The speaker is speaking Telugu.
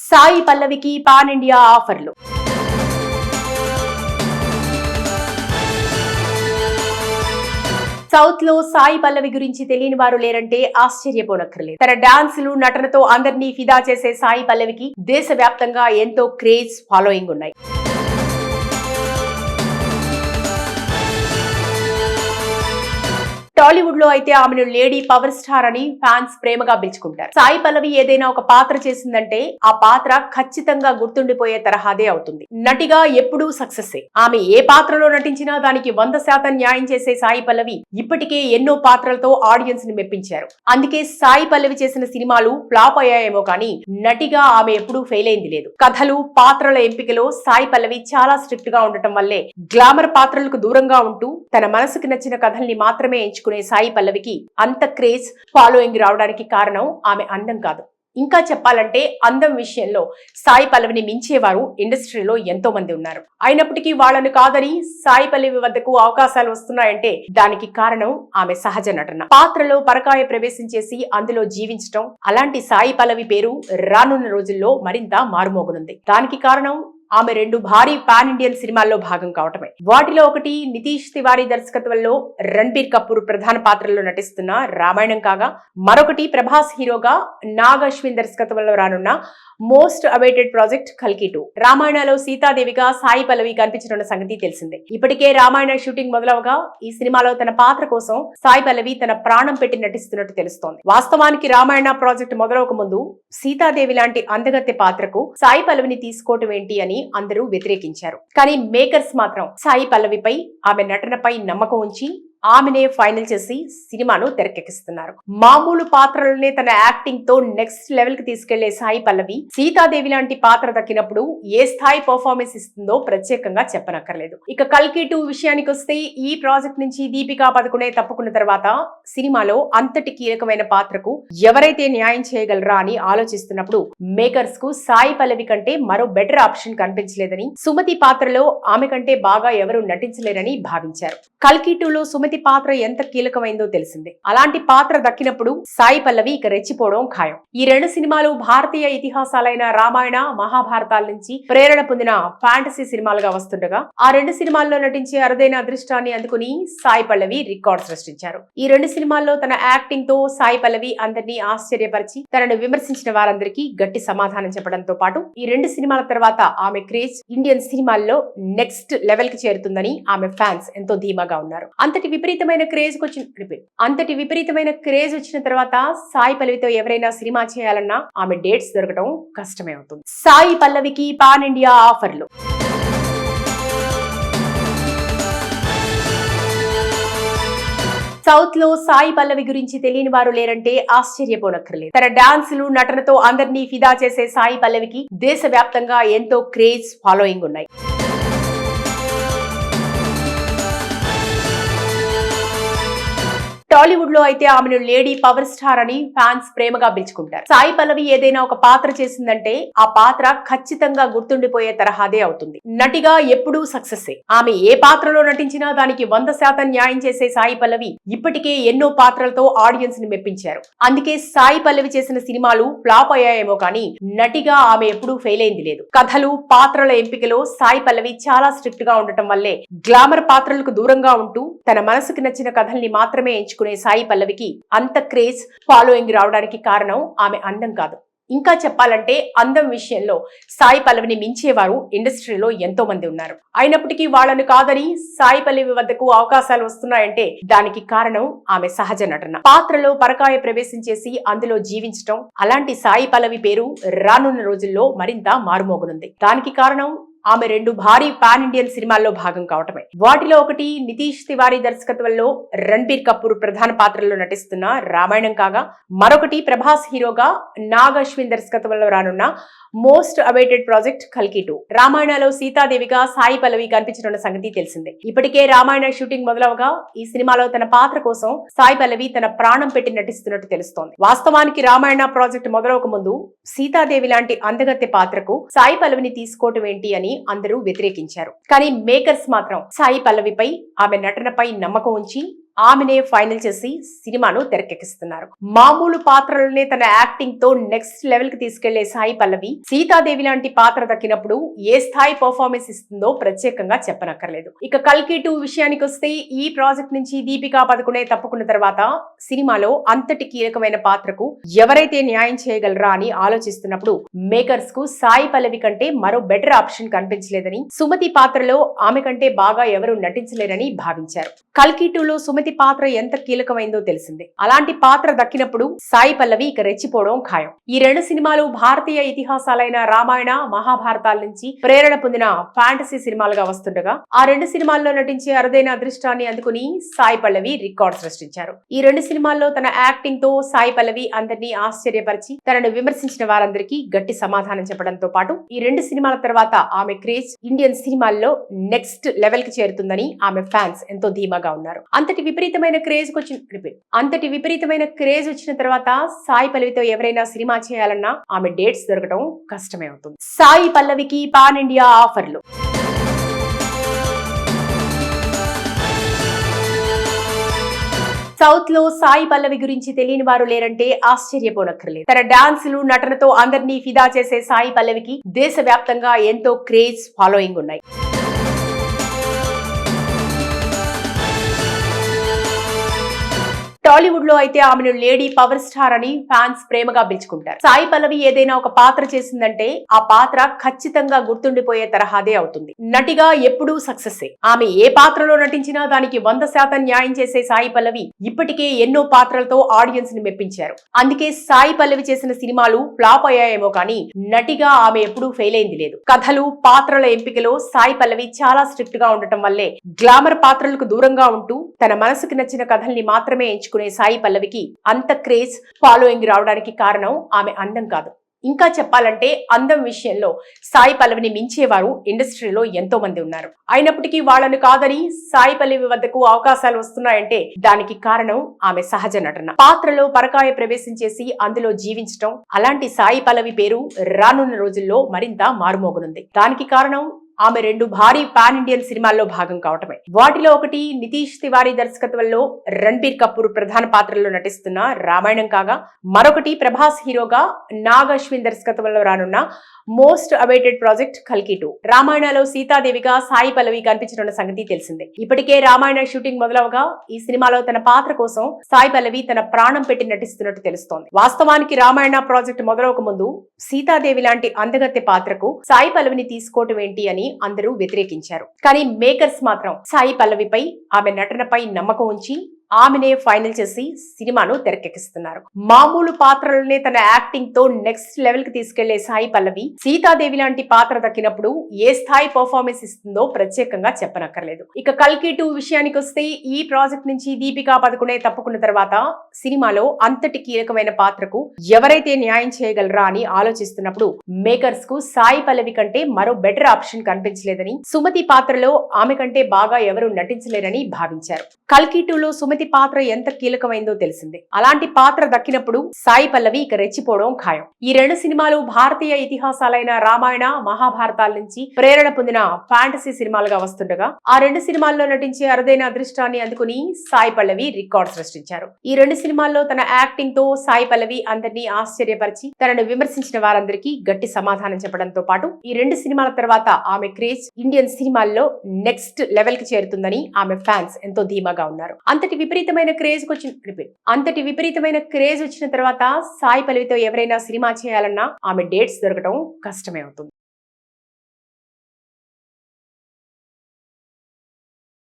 సాయి పల్లవికి పాన్ ఇండియా ఆఫర్లు. సౌత్ లో సాయి పల్లవి గురించి తెలియని వారు లేరంటే ఆశ్చర్యపోనక్కర్లేదు. తన డాన్సులు, నటనతో అందరినీ ఫిదా చేసే సాయి పల్లవికి దేశవ్యాప్తంగా ఎంతో క్రేజ్, ఫాలోయింగ్ ఉన్నాయి. టాలీవుడ్ లో అయితే ఆమెను లేడీ పవర్ స్టార్ అని ఫ్యాన్స్ ప్రేమగా పిలుచుకుంటారు. సాయి పల్లవి ఏదైనా ఒక పాత్ర చేసిందంటే ఆ పాత్ర ఖచ్చితంగా గుర్తుండిపోయే తరహాదే అవుతుంది. నటిగా ఎప్పుడూ సక్సెస్. ఆమె ఏ పాత్రలో నటించినా దానికి 100% న్యాయం చేసే సాయి పల్లవి ఇప్పటికే ఎన్నో పాత్రలతో ఆడియన్స్ ని మెప్పించారు. అందుకే సాయి పల్లవి చేసిన సినిమాలు ఫ్లాప్ అయ్యాయేమో కానీ నటిగా ఆమె ఎప్పుడూ ఫెయిల్ అయింది లేదు. కథలు, పాత్రల ఎంపికలో సాయి పల్లవి చాలా స్ట్రిక్ట్ గా ఉండటం వల్లే గ్లామర్ పాత్రలకు దూరంగా ఉంటూ తన మనసుకు నచ్చిన కథల్ని మాత్రమే ఎంచుకునే సాయి పల్లవికి అంత క్రేజ్, ఫాలోయింగ్ రావడానికి కారణం ఆమె అందం కాదు. ఇంకా చెప్పాలంటే అందం విషయంలో సాయి పల్లవిని మించేవారు ఇండస్ట్రీలో ఎంతో మంది ఉన్నారు. అయినప్పటికీ వాళ్ళను కాదని సాయి పల్లవి వద్దకు అవకాశాలు వస్తున్నాయంటే దానికి కారణం ఆమె సహజ నటన. పాత్రలో పరకాయ ప్రవేశం చేసి అందులో జీవించటం. అలాంటి సాయి పల్లవి పేరు రానున్న రోజుల్లో మరింత మారుమోగనుంది. దానికి కారణం ఆమె 2 భారీ పాన్ ఇండియన్ సినిమాల్లో భాగం కావటమే. వాటిలో ఒకటి నితీష్ తివారీ దర్శకత్వంలో రణబీర్ కపూర్ ప్రధాన పాత్రలో నటిస్తున్న రామాయణం కాగా, మరొకటి ప్రభాస్ హీరోగా నాగ్ అశ్విన్ దర్శకత్వంలో రానున్న మోస్ట్ అవైటెడ్ ప్రాజెక్ట్ కల్కి 2. రామాయణలో సీతాదేవిగా సాయి పల్లవి కనిపించనున్న సంగతి తెలిసిందే. ఇప్పటికే రామాయణ షూటింగ్ మొదలవగా ఈ సినిమాలో తన పాత్ర కోసం సాయి పల్లవి తన ప్రాణం పెట్టి నటిస్తున్నట్టు తెలుస్తోంది. వాస్తవానికి రామాయణ ప్రాజెక్ట్ మొదలవక ముందు సీతాదేవి లాంటి అందగత్తె పాత్రకు సాయి పల్లవిని తీసుకోవటం ఏంటి అని అందరూ వ్యతిరేకించారు. కానీ మేకర్స్ మాత్రం సాయి పల్లవిపై, ఆమె నటనపై నమ్మకం ఉంచి ఆమెనే ఫైనల్ చేసి సినిమాను తెరకెక్కిస్తున్నారు. మామూలు పాత్రలనే తన యాక్టింగ్ తో నెక్స్ట్ లెవెల్ కి తీసుకెళ్లే సాయి పల్లవి సీతాదేవి లాంటి పాత్ర దక్కినప్పుడు ఏ స్థాయి పర్ఫార్మెన్స్ ఇస్తుందో ప్రత్యేకంగా చెప్పనక్కర్లేదు. ఇక కల్కి 2 విషయానికి వస్తే ఈ ప్రాజెక్ట్ నుంచి దీపికా పదుకునే తప్పుకున్న తర్వాత సినిమాలో అంతటి కీలకమైన పాత్రకు ఎవరైతే న్యాయం చేయగలరా అని ఆలోచిస్తున్నప్పుడు మేకర్స్ కు సాయి పల్లవి కంటే మరో బెటర్ ఆప్షన్ కనిపించలేదని, సుమతి పాత్రలో ఆమె కంటే బాగా ఎవరు నటించలేరని భావించారు. కల్కి 2లో సుమతి పాత్ర ఎంత కీలకమైందో తెలిసిందే. అలాంటి పాత్ర దక్కినప్పుడు సాయి పల్లవి ఇక రెచ్చిపోవడం ఖాయం. ఈ 2 సినిమాలు భారతీయ ఇతిహాసాలైన రామాయణ, మహాభారతాల నుంచి ప్రేరణ పొందిన ఫ్యాంటసీ సినిమాలుగా వస్తుండగా ఆ 2 సినిమాల్లో నటించే అరుదైన అదృష్టాన్ని అందుకుని సాయి పల్లవి రికార్డ్ సృష్టించారు. ఈ 2 సినిమాల్లో తన యాక్టింగ్ తో సాయి పల్లవి అందరినీ ఆశ్చర్యపరిచి తనను విమర్శించిన వారందరికీ గట్టి సమాధానం చెప్పడంతో పాటు ఈ 2 సినిమాల తర్వాత ఆమె క్రేజ్ ఇండియన్ సినిమాల్లో నెక్స్ట్ లెవెల్ కి చేరుతుందని ఆమె ఫ్యాన్స్ ఎంతో ధీమాగా ఉన్నారు. అంతటి విపరీతమైన క్రేజ్ వచ్చిన తర్వాత సాయి పల్లవితో ఎవరైనా సినిమా చేయాలన్నా ఆమె డేట్స్ దొరకడం కష్టమే అవుతుంది. సాయి పల్లవికి పాన్ ఇండియా ఆఫర్లు. సౌత్ లో సాయి పల్లవి గురించి తెలియని వారు లేరంటే ఆశ్చర్యపోనక్కర్లేదు. తన డాన్సులు, నటనతో అందరినీ ఫిదా చేసే సాయి పల్లవికి దేశవ్యాప్తంగా ఎంతో క్రేజ్, ఫాలోయింగ్ ఉన్నాయి. టాలీవుడ్ లో అయితే ఆమెను లేడీ పవర్ స్టార్ అని ఫ్యాన్స్ ప్రేమగా పిలుచుకుంటారు. సాయి పల్లవి ఏదైనా ఒక పాత్ర చేసిందంటే ఆ పాత్ర ఖచ్చితంగా గుర్తుండిపోయే తరహాదే అవుతుంది. నటిగా ఎప్పుడూ సక్సెస్. ఆమె ఏ పాత్రలో నటించినా దానికి 100% న్యాయం చేసే సాయి పల్లవి ఇప్పటికే ఎన్నో పాత్రలతో ఆడియన్స్ ని మెప్పించారు. అందుకే సాయి పల్లవి చేసిన సినిమాలు ఫ్లాప్ అయ్యాయేమో కానీ నటిగా ఆమె ఎప్పుడూ ఫెయిల్ అయింది లేదు. కథలు, పాత్రల ఎంపికలో సాయి పల్లవి చాలా స్ట్రిక్ట్ గా ఉండటం వల్లే గ్లామర్ పాత్రలకు దూరంగా ఉంటూ తన మనసుకు నచ్చిన కథల్ని మాత్రమే ఎంచుకునే సాయి పల్లవికి అంత క్రేజ్, ఫాలోయింగ్ రావడానికి కారణం ఆమె అందం కాదు. ఇంకా చెప్పాలంటే అందం విషయంలో సాయి పల్లవిని మించేవారు ఇండస్ట్రీలో ఎంతో మంది ఉన్నారు. అయినప్పటికీ వాళ్ళను కాదని సాయి పల్లవి వద్దకు అవకాశాలు వస్తున్నాయంటే దానికి కారణం ఆమె సహజ నటన. పాత్రలో పరకాయ ప్రవేశం చేసి అందులో జీవించటం. అలాంటి సాయి పల్లవి పేరు రానున్న రోజుల్లో మరింత మారుమోగనుంది. దానికి కారణం ఆమె 2 భారీ పాన్ ఇండియన్ సినిమాల్లో భాగం కావటమే. వాటిలో ఒకటి నితీష్ తివారీ దర్శకత్వంలో రణబీర్ కపూర్ ప్రధాన పాత్రలో నటిస్తున్న రామాయణం కాగా, మరొకటి ప్రభాస్ హీరోగా నాగ్ అశ్విన్ దర్శకత్వంలో రానున్న మోస్ట్ అవైటెడ్ ప్రాజెక్ట్ కల్కి 2. రామాయణలో సీతాదేవిగా సాయి పల్లవి కనిపించనున్న సంగతి తెలిసిందే. ఇప్పటికే రామాయణ షూటింగ్ మొదలవగా ఈ సినిమాలో తన పాత్ర కోసం సాయి పల్లవి తన ప్రాణం పెట్టి నటిస్తున్నట్టు తెలుస్తోంది. వాస్తవానికి రామాయణ ప్రాజెక్ట్ మొదలవక ముందు సీతాదేవి లాంటి అందగత్తె పాత్రకు సాయి పల్లవిని తీసుకోవటం ఏంటి అని అందరూ వ్యతిరేకించారు. కానీ మేకర్స్ మాత్రం సాయి పల్లవిపై, ఆమె నటనపై నమ్మకం ఉంచి ఆమెనే ఫైనల్ చేసి సినిమాను తెరకెక్కిస్తున్నారు. మామూలు పాత్రలనే తన యాక్టింగ్ తో నెక్స్ట్ లెవెల్ కి తీసుకెళ్లే సాయి పల్లవి సీతాదేవి లాంటి పాత్ర దక్కినప్పుడు ఏ స్థాయి పర్ఫార్మెన్స్ ఇస్తుందో ప్రత్యేకంగా చెప్పనక్కర్లేదు. ఇక కల్కి 2 విషయానికి వస్తే ఈ ప్రాజెక్ట్ నుంచి దీపికా పదుకునే తప్పుకున్న తర్వాత సినిమాలో అంతటి కీలకమైన పాత్రకు ఎవరైతే న్యాయం చేయగలరా అని ఆలోచిస్తున్నప్పుడు మేకర్స్ కు సాయి పల్లవి కంటే మరో బెటర్ ఆప్షన్ కనిపించలేదని, సుమతి పాత్రలో ఆమె కంటే బాగా ఎవరు నటించలేరని భావించారు. కల్కి 2లో సుమతి పాత్ర ఎంత కీలకమైందో తెలిసిందే. అలాంటి పాత్ర దక్కినప్పుడు సాయి పల్లవి ఇక రెచ్చిపోవడం ఖాయం. ఈ 2 సినిమాలు భారతీయ ఇతిహాసాలైన రామాయణ, మహాభారతాల నుంచి ప్రేరణ పొందిన ఫ్యాంటసీ సినిమాలుగా వస్తుండగా ఆ 2 సినిమాల్లో నటించే అరుదైన అదృష్టాన్ని అందుకుని సాయి పల్లవి రికార్డ్ సృష్టించారు. ఈ 2 సినిమాల్లో తన యాక్టింగ్ తో సాయి పల్లవి అందరినీ ఆశ్చర్యపరిచి తనను విమర్శించిన వారందరికీ గట్టి సమాధానం చెప్పడంతో పాటు ఈ 2 సినిమాల తర్వాత ఆమె క్రేజ్ ఇండియన్ సినిమాల్లో నెక్స్ట్ లెవెల్ కి చేరుతుందని ఆమె ఫ్యాన్స్ ఎంతో ధీమాగా ఉన్నారు. అంతటి విపరీతమైన క్రేజ్ వచ్చిన తర్వాత సాయి పల్లవితో ఎవరైనా సినిమా చేయాలన్నా ఆమె డేట్స్ దొరకడం కష్టమే అవుతుంది. సాయి పల్లవికి పాన్ ఇండియా ఆఫర్లు. సౌత్ లో సాయి పల్లవి గురించి తెలియని వారు లేరంటే ఆశ్చర్యపోనక్కర్లేదు. తన డాన్సులు, నటనతో అందరినీ ఫిదా చేసే సాయి పల్లవికి దేశవ్యాప్తంగా ఎంతో క్రేజ్, ఫాలోయింగ్ ఉన్నాయి. టాలీవుడ్ లో అయితే ఆమెను లేడీ పవర్ స్టార్ అని ఫ్యాన్స్ ప్రేమగా పిలుచుకుంటారు. సాయి పల్లవి ఏదైనా ఒక పాత్ర చేసిందంటే ఆ పాత్ర ఖచ్చితంగా గుర్తుండిపోయే తరహాదే అవుతుంది. నటిగా ఎప్పుడూ సక్సెస్. ఆమె ఏ పాత్రలో నటించినా దానికి 100% న్యాయం చేసే సాయి పల్లవి ఇప్పటికే ఎన్నో పాత్రలతో ఆడియన్స్ ని మెప్పించారు. అందుకే సాయి పల్లవి చేసిన సినిమాలు ఫ్లాప్ అయ్యాయేమో కానీ నటిగా ఆమె ఎప్పుడూ ఫెయిల్ అయింది లేదు. కథలు, పాత్రల ఎంపికలో సాయి పల్లవి చాలా స్ట్రిక్ట్ గా ఉండటం వల్లే గ్లామర్ పాత్రలకు దూరంగా ఉంటూ తన మనసుకు నచ్చిన కథల్ని మాత్రమే ఎంచుకునే సాయి పల్లవికి అంత క్రేజ్, ఫాలోయింగ్ రావడానికి కారణం ఆమె అందం కాదు. ఇంకా చెప్పాలంటే అందం విషయంలో సాయి పల్లవిని మించేవారు ఇండస్ట్రీలో ఎంతో మంది ఉన్నారు. అయినప్పటికీ వాళ్ళను కాదని సాయి పల్లవి వద్దకు అవకాశాలు వస్తున్నాయంటే దానికి కారణం ఆమె సహజ నటన. పాత్రలో పరకాయ ప్రవేశం చేసి అందులో జీవించటం. అలాంటి సాయి పల్లవి పేరు రానున్న రోజుల్లో మరింత మారుమోగనుంది. దానికి కారణం ఆమె 2 భారీ పాన్ ఇండియన్ సినిమాల్లో భాగం కావటమే. వాటిలో ఒకటి నితీష్ తివారీ దర్శకత్వంలో రణబీర్ కపూర్ ప్రధాన పాత్రలో నటిస్తున్న రామాయణం కాగా, మరొకటి ప్రభాస్ హీరోగా నాగ్ అశ్విన్ దర్శకత్వంలో రానున్న మోస్ట్ అవైటెడ్ ప్రాజెక్ట్ కల్కి 2. రామాయణలో సీతాదేవిగా సాయి పల్లవి కనిపించనున్న సంగతి తెలిసిందే. ఇప్పటికే రామాయణ షూటింగ్ మొదలవగా ఈ సినిమాలో తన పాత్ర కోసం సాయి పల్లవి తన ప్రాణం పెట్టి నటిస్తున్నట్టు తెలుస్తోంది. వాస్తవానికి రామాయణ ప్రాజెక్ట్ మొదలవక ముందు సీతాదేవి లాంటి అందగత్తె పాత్రకు సాయి పల్లవిని తీసుకోవటం ఏంటి అని అందరూ వ్యతిరేకించారు. కానీ మేకర్స్ మాత్రం సాయి పల్లవిపై, ఆమె నటనపై నమ్మకం ఉంచి ఆమెనే ఫైనల్ చేసి సినిమాను తెరకెక్కిస్తున్నారు. మామూలు పాత్రలనే తన యాక్టింగ్ తో నెక్స్ట్ లెవెల్ కి తీసుకెళ్లే సాయి పల్లవి సీతాదేవి లాంటి పాత్ర దక్కినప్పుడు ఏ స్థాయి పర్ఫార్మెన్స్ ఇస్తుందో ప్రత్యేకంగా చెప్పనక్కర్లేదు. ఇక కల్కి 2 విషయానికి వస్తే ఈ ప్రాజెక్ట్ నుంచి దీపికా పదుకునే తప్పుకున్న తర్వాత సినిమాలో అంతటి కీలకమైన పాత్రకు ఎవరైతే న్యాయం చేయగలరా అని ఆలోచిస్తున్నప్పుడు మేకర్స్ కు సాయి పల్లవి కంటే మరో బెటర్ ఆప్షన్ కనిపించలేదని, సుమతి పాత్రలో ఆమె కంటే బాగా ఎవరు నటించలేరని భావించారు. కల్కి 2లో సుమతి పాత్ర ఎంత కీలకమైందో తెలిసిందే. అలాంటి పాత్ర దక్కినప్పుడు సాయి పల్లవి ఇక రెచ్చిపోవడం ఖాయం. ఈ 2 సినిమాలు భారతీయ ఇతిహాసాలైన రామాయణ, మహాభారతాల నుంచి ప్రేరణ పొందిన ఫ్యాంటసీ సినిమాలుగా వస్తుండగా ఆ 2 సినిమాల్లో నటించే అరుదైన అదృష్టాన్ని అందుకుని సాయి పల్లవి రికార్డ్ సృష్టించారు. ఈ 2 సినిమాల్లో తన యాక్టింగ్ తో సాయి పల్లవి అందరినీ ఆశ్చర్యపరిచి తనను విమర్శించిన వారందరికీ గట్టి సమాధానం చెప్పడంతో పాటు ఈ 2 సినిమాల తర్వాత ఆమె క్రేజ్ ఇండియన్ సినిమాల్లో నెక్స్ట్ లెవెల్ కి చేరుతుందని ఆమె ఫ్యాన్స్ ఎంతో ధీమాగా ఉన్నారు. అంతటి విపరీతమైన క్రేజ్ వచ్చిన తర్వాత సాయి పల్లవితో ఎవరైనా సినిమా చేయాలన్నా ఆమె డేట్స్ దొరకడం కష్టమే అవుతుంది.